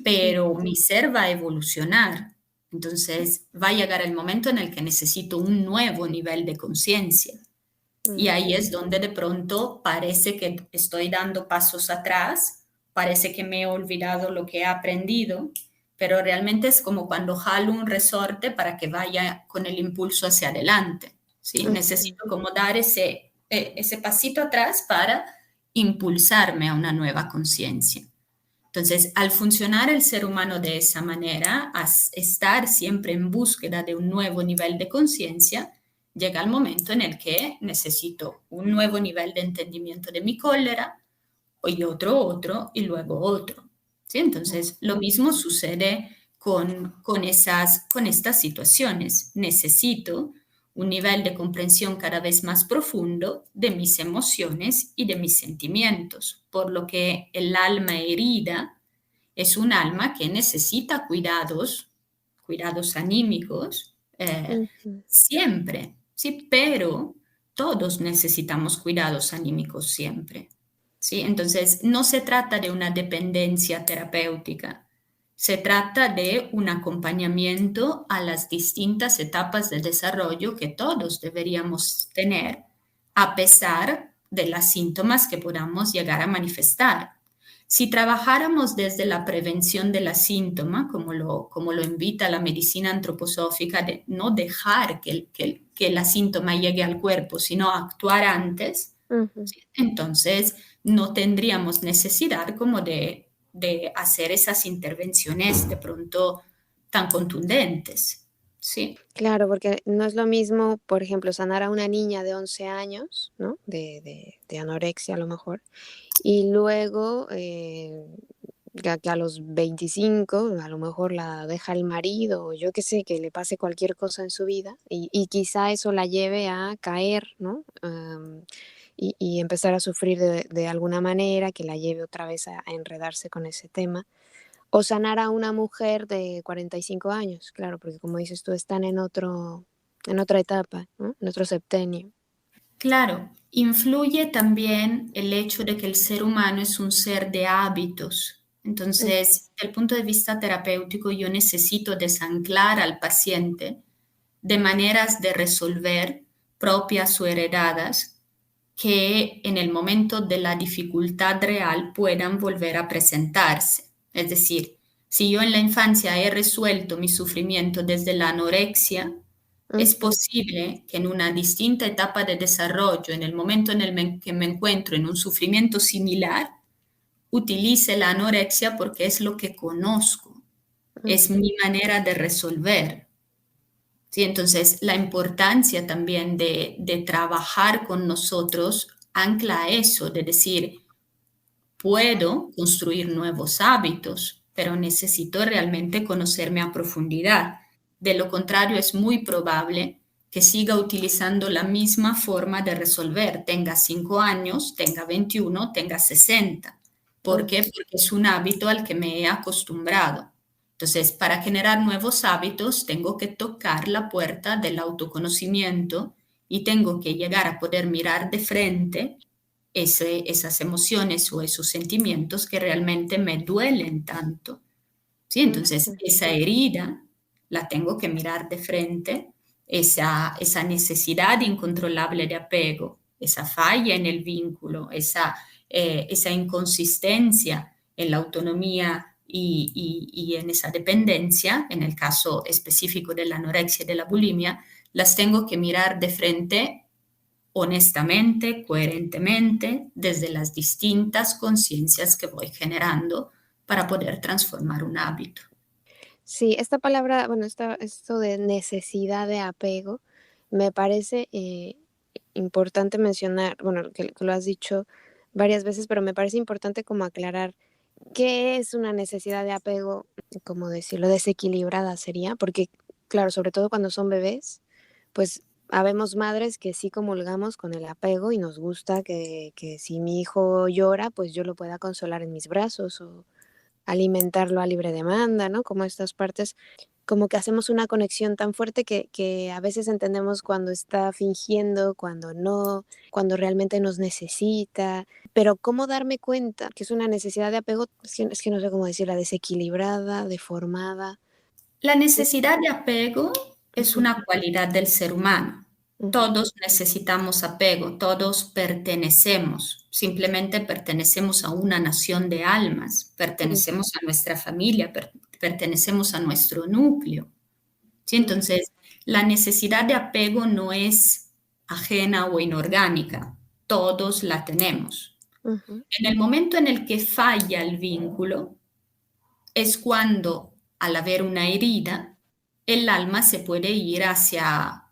pero ujú, mi ser va a evolucionar. Entonces, va a llegar el momento en el que necesito un nuevo nivel de conciencia. Y ahí ujú, es donde de pronto parece que estoy dando pasos atrás, parece que me he olvidado lo que he aprendido, pero realmente es como cuando jalo un resorte para que vaya con el impulso hacia adelante. ¿Sí? ujú, Necesito como dar ese pasito atrás para impulsarme a una nueva conciencia. Entonces, al funcionar el ser humano de esa manera, a estar siempre en búsqueda de un nuevo nivel de conciencia, llega el momento en el que necesito un nuevo nivel de entendimiento de mi cólera y otro y luego otro. ¿Sí? Entonces, lo ujú, mismo sucede con estas situaciones. Necesito un nivel de comprensión cada vez más profundo de mis emociones y de mis sentimientos, por lo que el alma herida es un alma que necesita cuidados, cuidados anímicos, ujú, siempre, sí, pero todos necesitamos cuidados anímicos siempre. ¿Sí? Entonces, no se trata de una dependencia terapéutica, se trata de un acompañamiento a las distintas etapas del desarrollo que todos deberíamos tener, a pesar de los síntomas que podamos llegar a manifestar. Si trabajáramos desde la prevención de la síntoma, como lo invita la medicina antroposófica, de no dejar que la síntoma llegue al cuerpo, sino actuar antes, ujú. ¿sí? Entonces no tendríamos necesidad como de hacer esas intervenciones de pronto tan contundentes. Sí, Claro, porque no es lo mismo, por ejemplo, sanar a una niña de 11 años, ¿no? De anorexia a lo mejor, y luego que a los 25 a lo mejor la deja el marido o yo qué sé, que le pase cualquier cosa en su vida y quizá eso la lleve a caer, ¿no? Y empezar a sufrir de alguna manera que la lleve otra vez a enredarse con ese tema. O sanar a una mujer de 45 años, claro, porque como dices tú, están en otra etapa, ¿no? En otro septenio. claro, influye también el hecho de que el ser humano es un ser de hábitos. Mm, Entonces, desde el punto de vista terapéutico, yo necesito desanclar al paciente de maneras de resolver propias o heredadas que en el momento de la dificultad real puedan volver a presentarse. Es decir, si yo en la infancia he resuelto mi sufrimiento desde la anorexia, es ujú, posible que en una distinta etapa de desarrollo, en el momento en el que me encuentro en un sufrimiento similar, utilice la anorexia porque es lo que conozco, es ujú, mi manera de resolver. ¿Sí? Entonces, la importancia también de trabajar con nosotros ancla a eso, de decir, puedo construir nuevos hábitos, pero necesito realmente conocerme a profundidad. De lo contrario, es muy probable que siga utilizando la misma forma de resolver, tenga 5 años, tenga 21, tenga 60. ¿Por Mm, qué? Porque es un hábito al que me he acostumbrado. Entonces, para generar nuevos hábitos, tengo que tocar la puerta del autoconocimiento y tengo que llegar a poder mirar de frente esas emociones o esos sentimientos que realmente me duelen tanto. ¿Sí? Entonces, ujú, esa herida la tengo que mirar de frente, esa necesidad incontrolable de apego, esa falla en el vínculo, esa inconsistencia en la autonomía y en esa dependencia, en el caso específico de la anorexia y de la bulimia, las tengo que mirar de frente honestamente, coherentemente, desde las distintas conciencias que voy generando para poder transformar un hábito. sí, esta palabra, bueno, esto de necesidad de apego, me parece importante mencionar, bueno, que lo has dicho varias veces, pero me parece importante como aclarar qué es una necesidad de apego, como decirlo, desequilibrada sería, porque, claro, sobre todo cuando son bebés, pues habemos madres que sí comulgamos con el apego y nos gusta que si mi hijo llora, pues yo lo pueda consolar en mis brazos o alimentarlo a libre demanda, ¿no? Como estas partes, como que hacemos una conexión tan fuerte que a veces entendemos cuando está fingiendo, cuando no, cuando realmente nos necesita. Pero cómo darme cuenta que es una necesidad de apego, es que no sé cómo decirla, desequilibrada, deformada. La necesidad de apego es Ujú, una cualidad del ser humano. ujú, Todos necesitamos apego, todos pertenecemos, simplemente pertenecemos a una nación de almas, ujú, pertenecemos a nuestra familia, pertenecemos a nuestro núcleo. ¿Sí? Entonces, la necesidad de apego no es ajena o inorgánica, todos la tenemos. ujú, En el momento en el que falla el vínculo, es cuando, al haber una herida, el alma se puede ir hacia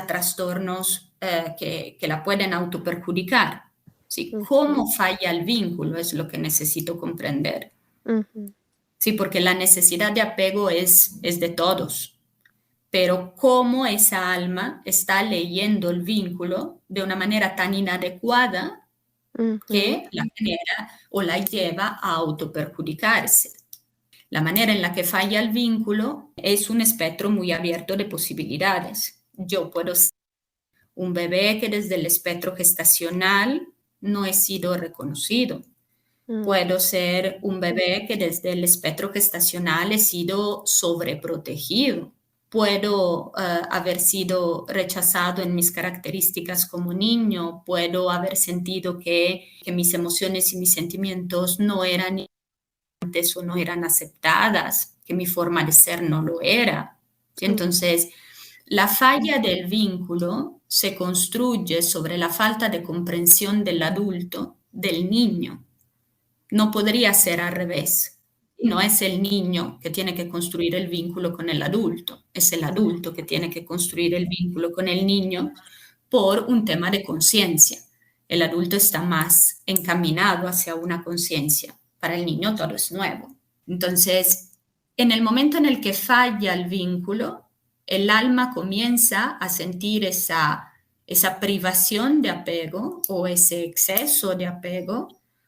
trastornos que la pueden autoperjudicar. ¿Sí? ujú, ¿Cómo falla el vínculo? Es lo que necesito comprender. ujú, Sí, porque la necesidad de apego es de todos, pero cómo esa alma está leyendo el vínculo de una manera tan inadecuada ujú, que la genera o la lleva a autoperjudicarse. La manera en la que falla el vínculo es un espectro muy abierto de posibilidades. Yo puedo ser un bebé que desde el espectro gestacional no he sido reconocido. mm, Puedo ser un bebé que desde el espectro gestacional he sido sobreprotegido. Puedo haber sido rechazado en mis características como niño. Puedo haber sentido que mis emociones y mis sentimientos no eran o no eran aceptadas, que mi forma de ser no lo era. ¿Sí? mm, Entonces, la falla del vínculo se construye sobre la falta de comprensión del adulto, del niño. No podría ser al revés. No es el niño que tiene que construir el vínculo con el adulto, es el adulto que tiene que construir el vínculo con el niño por un tema de conciencia. El adulto está más encaminado hacia una conciencia. Para el niño todo es nuevo. Entonces, en el momento en el que falla el vínculo, el alma comienza a sentir esa privación de apego o ese exceso de apego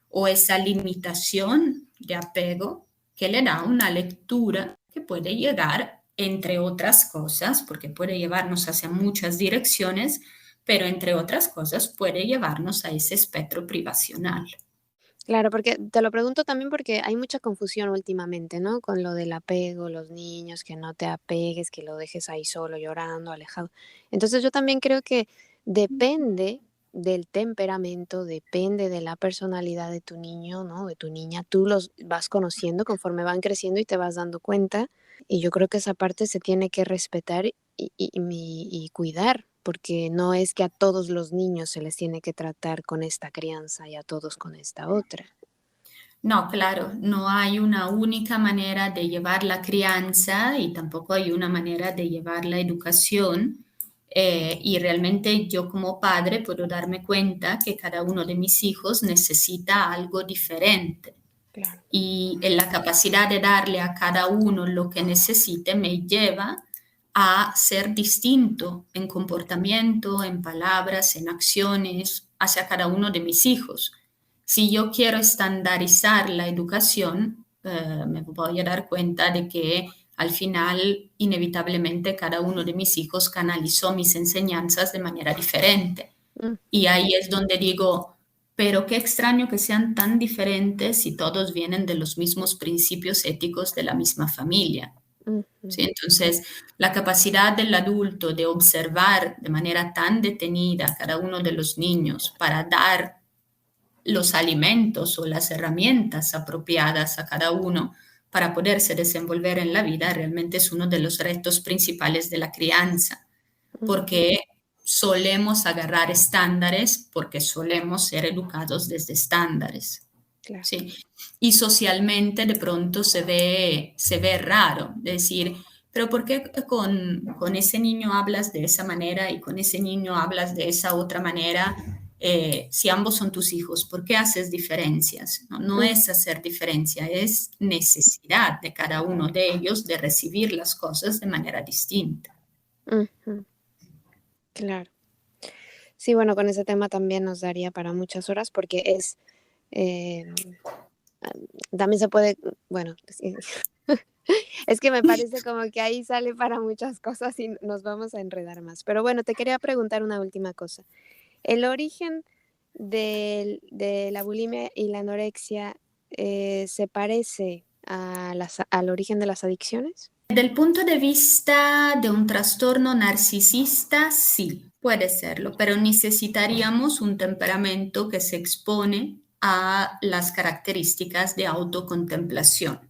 o esa limitación de apego que le da una lectura que puede llegar, entre otras cosas, porque puede llevarnos hacia muchas direcciones, pero entre otras cosas puede llevarnos a ese espectro privacional. claro, porque te lo pregunto también porque hay mucha confusión últimamente, ¿no? Con lo del apego, los niños, que no te apegues, que lo dejes ahí solo, llorando, alejado. Entonces yo también creo que depende del temperamento, depende de la personalidad de tu niño, ¿no? De tu niña. Tú los vas conociendo conforme van creciendo y te vas dando cuenta. Y yo creo que esa parte se tiene que respetar y cuidar, porque no es que a todos los niños se les tiene que tratar con esta crianza y a todos con esta otra. No, claro, no hay una única manera de llevar la crianza y tampoco hay una manera de llevar la educación, Y realmente yo como padre puedo darme cuenta que cada uno de mis hijos necesita algo diferente Claro. y en la capacidad de darle a cada uno lo que necesite me lleva a ser distinto en comportamiento, en palabras, en acciones hacia cada uno de mis hijos. Si yo quiero estandarizar la educación, me voy a dar cuenta de que al final, inevitablemente, cada uno de mis hijos canalizó mis enseñanzas de manera diferente. Mm, Y ahí es donde digo, pero qué extraño que sean tan diferentes si todos vienen de los mismos principios éticos de la misma familia. ujú, ¿Sí? Entonces, la capacidad del adulto de observar de manera tan detenida a cada uno de los niños para dar los alimentos o las herramientas apropiadas a cada uno para poderse desenvolver en la vida realmente es uno de los retos principales de la crianza, ujú, porque solemos agarrar estándares porque solemos ser educados desde estándares. claro. ¿Sí? Y socialmente de pronto se ve raro decir, pero ¿por qué con ese niño hablas de esa manera y con ese niño hablas de esa otra manera? Si ambos son tus hijos, ¿por qué haces diferencias? No, no Mm, es hacer diferencia, es necesidad de cada uno de ellos de recibir las cosas de manera distinta. ujú, claro. Sí, bueno, con ese tema también nos daría para muchas horas porque em, también se puede, bueno, sí, es que me parece como que ahí sale para muchas cosas y nos vamos a enredar más. Pero bueno, te quería preguntar una última cosa. ¿El origen de la bulimia y la anorexia se parece al origen de las adicciones? Del punto de vista de un trastorno narcisista, sí, puede serlo, pero necesitaríamos un temperamento que se expone a las características de autocontemplación.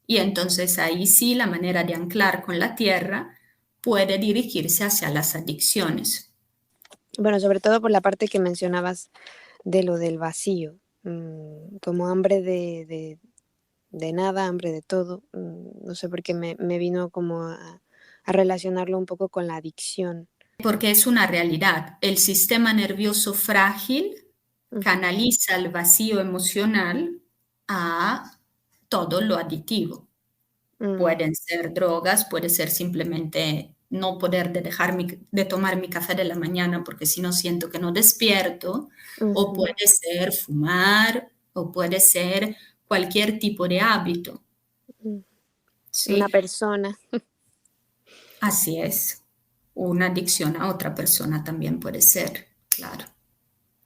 Y entonces ahí sí la manera de anclar con la tierra puede dirigirse hacia las adicciones. Bueno, sobre todo por la parte que mencionabas de lo del vacío, como hambre de nada, hambre de todo. No sé por qué me vino como a relacionarlo un poco con la adicción. Porque es una realidad. El sistema nervioso frágil Ujú, canaliza el vacío emocional a todo lo aditivo. mm, Pueden ser drogas, puede ser simplemente no poder de tomar mi café de la mañana porque si no siento que no despierto, o ujú, puede ser fumar, o puede ser cualquier tipo de hábito, mm. Una ¿sí? persona. Así es. Una adicción a otra persona también puede ser, claro.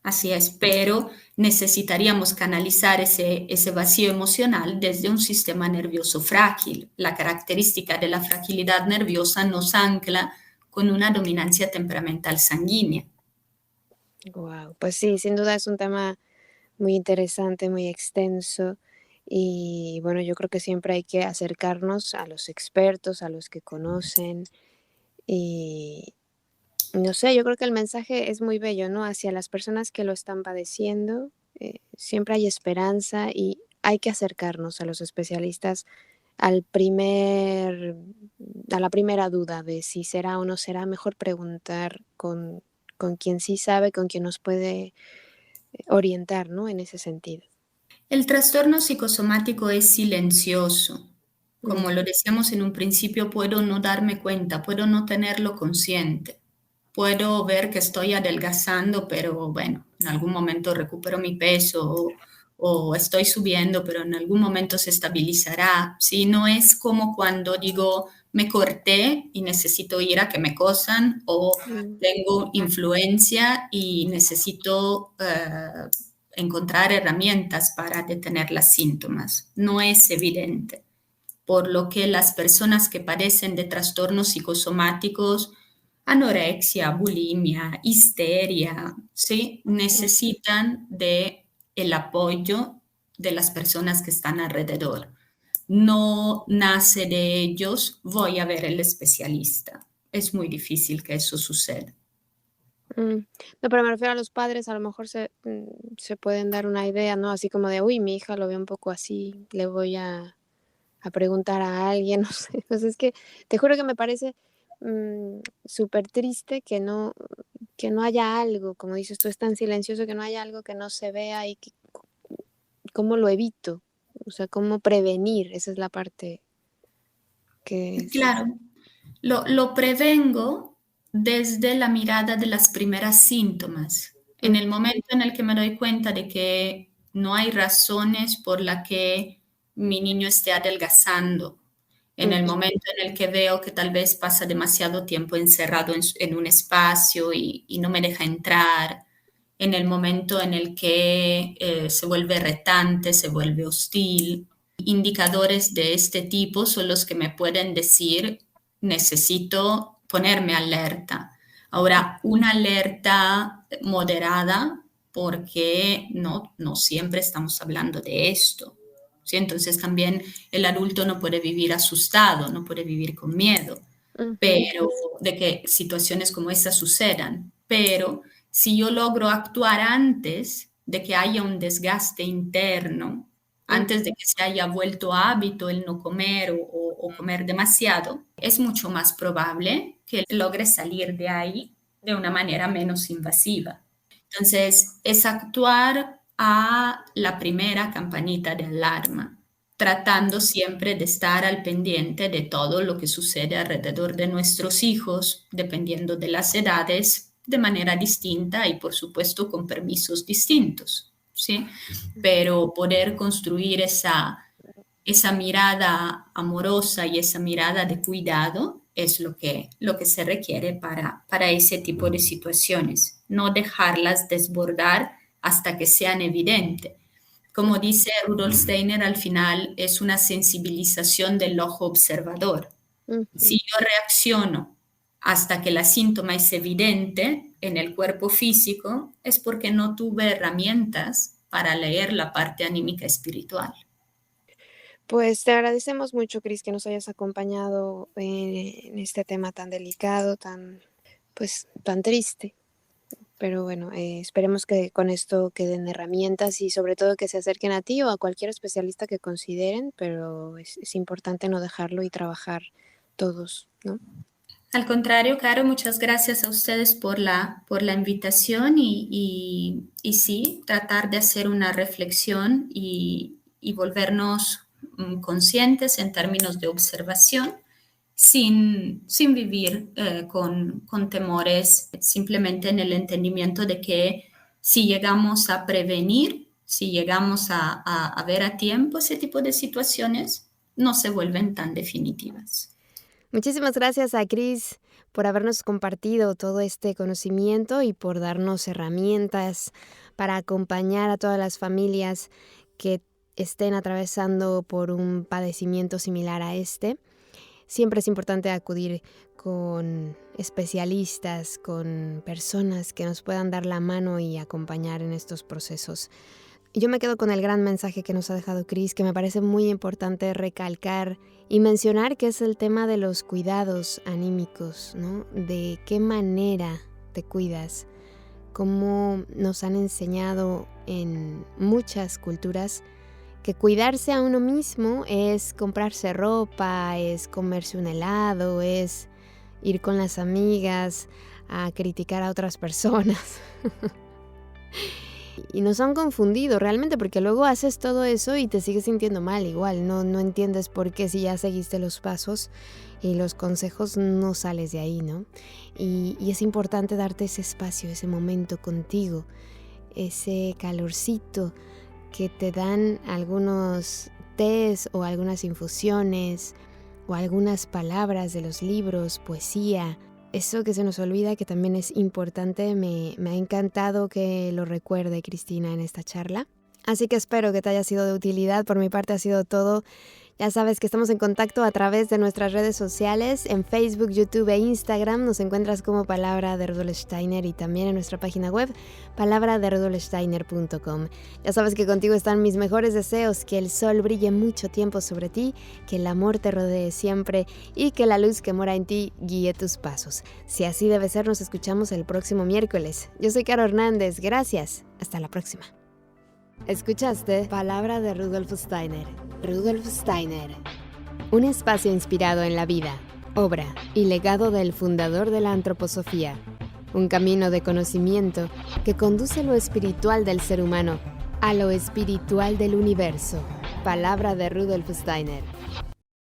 Así es, pero necesitaríamos canalizar ese vacío emocional desde un sistema nervioso frágil. La característica de la fragilidad nerviosa nos ancla con una dominancia temperamental sanguínea. Wow, pues sí, sin duda es un tema muy interesante, muy extenso. Y bueno, yo creo que siempre hay que acercarnos a los expertos, a los que conocen. Y no sé, yo creo que el mensaje es muy bello, ¿no? Hacia las personas que lo están padeciendo, siempre hay esperanza y hay que acercarnos a los especialistas al a la primera duda de si será o no será, mejor preguntar con quien sí sabe, con quien nos puede orientar, ¿no? En ese sentido. El trastorno psicosomático es silencioso. Como Mm, lo decíamos en un principio, puedo no darme cuenta, puedo no tenerlo consciente. Puedo ver que estoy adelgazando, pero bueno, en algún momento recupero mi peso o estoy subiendo, pero en algún momento se estabilizará. Si no es como cuando digo, me corté y necesito ir a que me cosan o mm, tengo influencia y necesito encontrar herramientas para detener los síntomas. No es evidente, por lo que las personas que padecen de trastornos psicosomáticos, anorexia, bulimia, histeria, ¿sí? ujú, Necesitan de el apoyo de las personas que están alrededor. No nace de ellos, voy a ver el especialista. Es muy difícil que eso suceda. mm. No, pero me refiero a los padres, a lo mejor se pueden dar una idea, ¿no? Así como de, uy, mi hija lo ve un poco así, le voy a preguntar a alguien, no sé. Pues es que te juro que me parece súper triste que no haya algo, como dices tú, es tan silencioso que no haya algo que no se vea y que, ¿cómo lo evito? O sea, ¿cómo prevenir? Esa es la parte que es... Claro, lo prevengo desde la mirada de las primeras síntomas. En el Ujú, momento en el que me doy cuenta de que no hay razones por las que mi niño esté adelgazando, en el ujú, momento en el que veo que tal vez pasa demasiado tiempo encerrado en un espacio y no me deja entrar, en el momento en el que se vuelve retante, se vuelve hostil. Indicadores de este tipo son los que me pueden decir, necesito ponerme alerta. Ahora, una alerta moderada, porque no siempre estamos hablando de esto. ¿Sí? Entonces también el adulto no puede vivir asustado, no puede vivir con miedo, ujú, pero de que situaciones como estas sucedan. Pero si yo logro actuar antes de que haya un desgaste interno, antes de ujú. que se haya vuelto hábito el no comer o comer demasiado, es mucho más probable que logre salir de ahí de una manera menos invasiva. Entonces, es actuar a la primera campanita de alarma, tratando siempre de estar al pendiente de todo lo que sucede alrededor de nuestros hijos, dependiendo de las edades, de manera distinta y, por supuesto, con permisos distintos, ¿sí? Pero poder construir esa mirada amorosa y esa mirada de cuidado es lo que se requiere para ese tipo de situaciones. No dejarlas desbordar hasta que sean evidentes. Como dice Rudolf Steiner, al final es una sensibilización del ojo observador. Si Ujú. yo reacciono hasta que la síntoma es evidente en el cuerpo físico, es porque no tuve herramientas para leer la parte anímica espiritual. Pues te agradecemos mucho, Cris, que nos hayas acompañado en este tema tan delicado, pues, tan triste. Pero bueno, esperemos que con esto queden herramientas y sobre todo que se acerquen a ti o a cualquier especialista que consideren, pero es importante no dejarlo y trabajar todos, ¿no? Al contrario, Caro, muchas gracias a ustedes por la invitación y sí, tratar de hacer una reflexión y volvernos conscientes en términos de observación sin vivir con temores, simplemente en el entendimiento de que si llegamos a prevenir, si llegamos a ver a tiempo ese tipo de situaciones, no se vuelven tan definitivas. Muchísimas gracias a Cris por habernos compartido todo este conocimiento y por darnos herramientas para acompañar a todas las familias que estén atravesando por un padecimiento similar a este. Siempre es importante acudir con especialistas, con personas que nos puedan dar la mano y acompañar en estos procesos. Yo me quedo con el gran mensaje que nos ha dejado Cris, que me parece muy importante recalcar y mencionar, que es el tema de los cuidados anímicos, ¿no? De qué manera te cuidas, cómo nos han enseñado en muchas culturas que cuidarse a uno mismo es comprarse ropa, es comerse un helado, es ir con las amigas a criticar a otras personas. Y nos han confundido realmente, porque luego haces todo eso y te sigues sintiendo mal igual, no entiendes por qué, si ya seguiste los pasos y los consejos, no sales de ahí, ¿no? Y es importante darte ese espacio, ese momento contigo, ese calorcito que te dan algunos tés o algunas infusiones o algunas palabras de los libros, poesía. Eso que se nos olvida, que también es importante, me ha encantado que lo recuerde Cristina en esta charla. Así que espero que te haya sido de utilidad. Por mi parte ha sido todo. Ya sabes que estamos en contacto a través de nuestras redes sociales, en Facebook, YouTube e Instagram. Nos encuentras como Palabra de Rudolf Steiner y también en nuestra página web, palabraderudolfsteiner.com. Ya sabes que contigo están mis mejores deseos, que el sol brille mucho tiempo sobre ti, que el amor te rodee siempre y que la luz que mora en ti guíe tus pasos. Si así debe ser, nos escuchamos el próximo miércoles. Yo soy Caro Hernández, gracias. Hasta la próxima. Escuchaste Palabra de Rudolf Steiner. Rudolf Steiner. Un espacio inspirado en la vida, obra y legado del fundador de la antroposofía. Un camino de conocimiento que conduce lo espiritual del ser humano a lo espiritual del universo. Palabra de Rudolf Steiner.